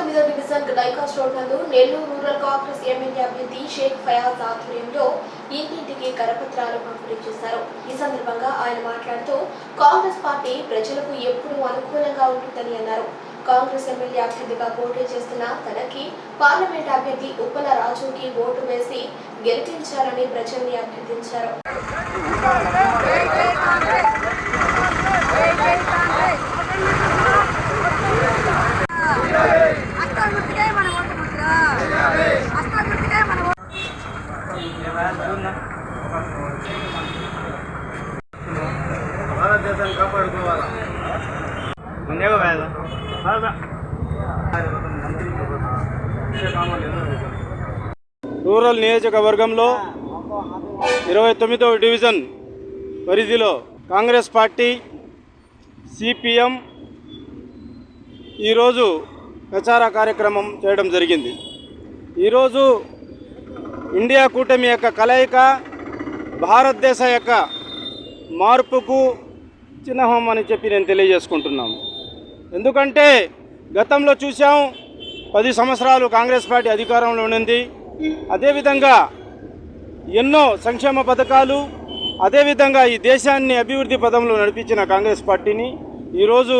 29వ division డైకాస్ road నందు Nellore rural Congress MLA అభ్యర్థి షేక్ ఫయాజ్ ఆధ్వర్యంలో ఇంటింటికి కరపత్రాలు పంపిణీ చేశారు. ఈ సందర్భంగా ఆయన మాట్లాడుతూ కాంగ్రెస్ పార్టీ ప్రజలకు ఎప్పుడూ అనుకూలంగా ఉంటుందని అన్నారు. కాంగ్రెస్ ఎమ్మెల్యే అభ్యర్థిగా పోటీ చేస్తున్న తనకి పార్లమెంట్ అభ్యర్థి ఉప్పల రాజుకి ఓటు వేసి గెలిపించాలని ప్రజల్ని అభ్యర్థించారు. భారతదేశాన్ని కాపాడుకోవాలా. రూరల్ నియోజకవర్గంలో 29వ డివిజన్ పరిధిలో కాంగ్రెస్ పార్టీ సిపిఎం ఈరోజు ప్రచార కార్యక్రమం చేయడం జరిగింది. ఈరోజు ఇండియా కూటమి యొక్క కలయిక భారతదేశ యొక్క మార్పుకు చిహ్నం అని చెప్పి నేను తెలియజేసుకుంటున్నాను. ఎందుకంటే గతంలో చూసాం 10 సంవత్సరాలు కాంగ్రెస్ పార్టీ అధికారంలో ఉన్నది. అదేవిధంగా ఎన్నో సంక్షేమ పథకాలు, అదేవిధంగా ఈ దేశాన్ని అభివృద్ధి పదంలో నడిపించిన కాంగ్రెస్ పార్టీని ఈరోజు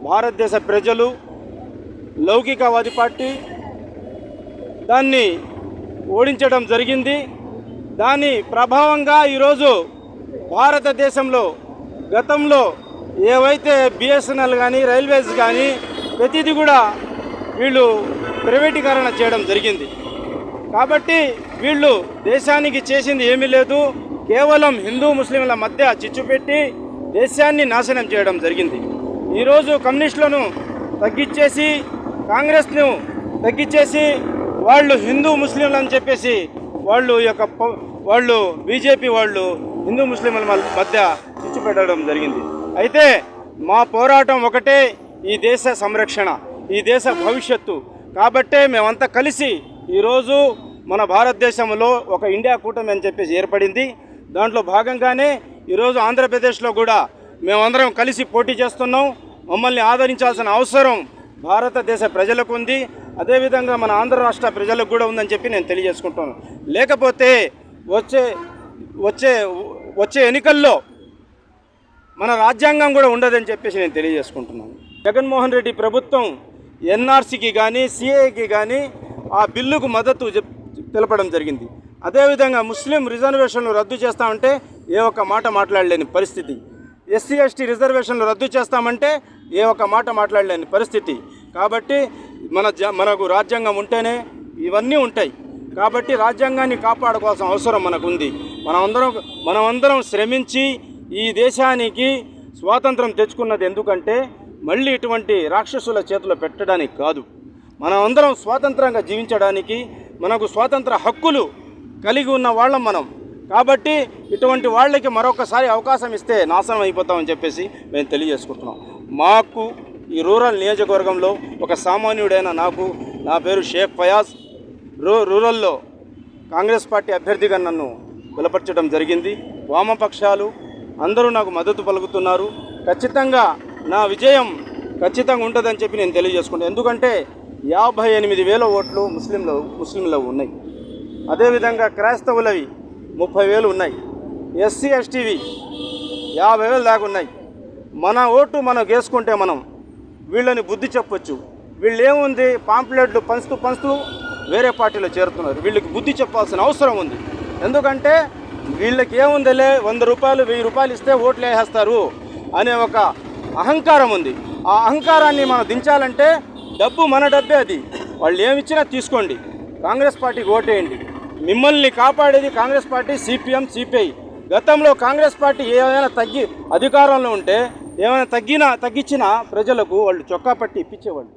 భారతదేశ ప్రజలు లౌకికవాది పార్టీ దాన్ని ఓడించడం జరిగింది. దాని ప్రభావంగా ఈరోజు భారతదేశంలో గతంలో ఏవైతే బిఎస్ఎన్ఎల్ కానీ రైల్వేస్ కానీ ప్రతిదీ కూడా వీళ్ళు ప్రైవేటీకరణ చేయడం జరిగింది. కాబట్టి వీళ్ళు దేశానికి చేసింది ఏమీ లేదు, కేవలం హిందూ ముస్లింల మధ్య చిచ్చు పెట్టి దేశాన్ని నాశనం చేయడం జరిగింది. ఈరోజు కమ్యూనిస్టులను తగ్గించేసి కాంగ్రెస్ను తగ్గించేసి వాళ్ళు హిందూ ముస్లింలు అని చెప్పేసి వాళ్ళు బీజేపీ వాళ్ళు హిందూ ముస్లింల మధ్య చిచ్చు పెట్టడం జరిగింది. అయితే మా పోరాటం ఒకటే, ఈ దేశ సంరక్షణ, ఈ దేశ భవిష్యత్తు. కాబట్టే మేమంతా కలిసి ఈరోజు మన భారతదేశంలో ఒక ఇండియా కూటమి అని చెప్పేసి ఏర్పడింది. దాంట్లో భాగంగానే ఈరోజు ఆంధ్రప్రదేశ్లో కూడా మేమందరం కలిసి పోటీ చేస్తున్నాం. మమ్మల్ని ఆదరించాల్సిన అవసరం భారతదేశ ప్రజలకు ఉంది, అదేవిధంగా మన ఆంధ్ర రాష్ట్ర ప్రజలకు కూడా ఉందని చెప్పి నేను తెలియజేసుకుంటున్నాను. లేకపోతే వచ్చే ఎన్నికల్లో మన రాజ్యాంగం కూడా ఉండదని చెప్పేసి నేను తెలియజేసుకుంటున్నాను. జగన్మోహన్ రెడ్డి ప్రభుత్వం ఎన్ఆర్సీకి కానీ సిఏకి కానీ ఆ బిల్లుకు మద్దతు తెలపడం జరిగింది. అదేవిధంగా ముస్లిం రిజర్వేషన్లు రద్దు చేస్తామంటే ఏ ఒక్క మాట మాట్లాడలేని పరిస్థితి, ఎస్సీ ఎస్టీ రిజర్వేషన్లు రద్దు చేస్తామంటే ఏ ఒక్క మాట మాట్లాడలేని పరిస్థితి. కాబట్టి మనకు రాజ్యాంగం ఉంటేనే ఇవన్నీ ఉంటాయి. కాబట్టి రాజ్యాంగాన్ని కాపాడుకోవాల్సిన అవసరం మనకు ఉంది. మనమందరం శ్రమించి ఈ దేశానికి స్వాతంత్రం తెచ్చుకున్నది ఎందుకంటే మళ్ళీ ఇటువంటి రాక్షసుల చేతిలో పెట్టడానికి కాదు, మనమందరం స్వాతంత్రంగా జీవించడానికి, మనకు స్వాతంత్ర హక్కులు కలిగి ఉన్న వాళ్ళం మనం. కాబట్టి ఇటువంటి వాళ్ళకి మరొకసారి అవకాశం ఇస్తే నాశనం అయిపోతామని చెప్పేసి మేము తెలియజేసుకుంటున్నాం. మాకు ఈ రూరల్ నియోజకవర్గంలో ఒక సామాన్యుడైన నా పేరు షేక్ ఫయాజ్, రూరల్లో కాంగ్రెస్ పార్టీ అభ్యర్థిగా నన్ను బలపరచడం జరిగింది. వామపక్షాలు అందరూ నాకు మద్దతు పలుకుతున్నారు. ఖచ్చితంగా నా విజయం ఖచ్చితంగా ఉంటుందని చెప్పి నేను తెలియజేసుకుంటాను. ఎందుకంటే 58,000 ఓట్లు ముస్లింలు ఉన్నాయి. అదేవిధంగా క్రైస్తవులవి 30,000 ఉన్నాయి. ఎస్సీ ఎస్టీవి 50,000 దాకా ఉన్నాయి. మన ఓటు మనం వేసుకుంటే మనం వీళ్ళని బుద్ధి చెప్పొచ్చు. వీళ్ళు ఏముంది, పాంప్లెట్లు పంచుతూ వేరే పార్టీలో చేరుతున్నారు. వీళ్ళకి బుద్ధి చెప్పాల్సిన అవసరం ఉంది. ఎందుకంటే వీళ్ళకి ఏముందిలే, 100 రూపాయలు 1000 రూపాయలు ఇస్తే ఓట్లు వేసేస్తారు అనే ఒక అహంకారం ఉంది. ఆ అహంకారాన్ని మనం దించాలంటే డబ్బు మన డబ్బే, అది వాళ్ళు ఏమిచ్చినా తీసుకోండి, కాంగ్రెస్ పార్టీకి ఓటేయండి. మిమ్మల్ని కాపాడేది కాంగ్రెస్ పార్టీ, సిపిఎం, సిపిఐ. గతంలో కాంగ్రెస్ పార్టీ ఏమైనా అధికారంలో ఉంటే ఏమైనా తగ్గించినా ప్రజలకు వాళ్ళు చొక్కా పట్టి ఇప్పించేవాళ్ళు.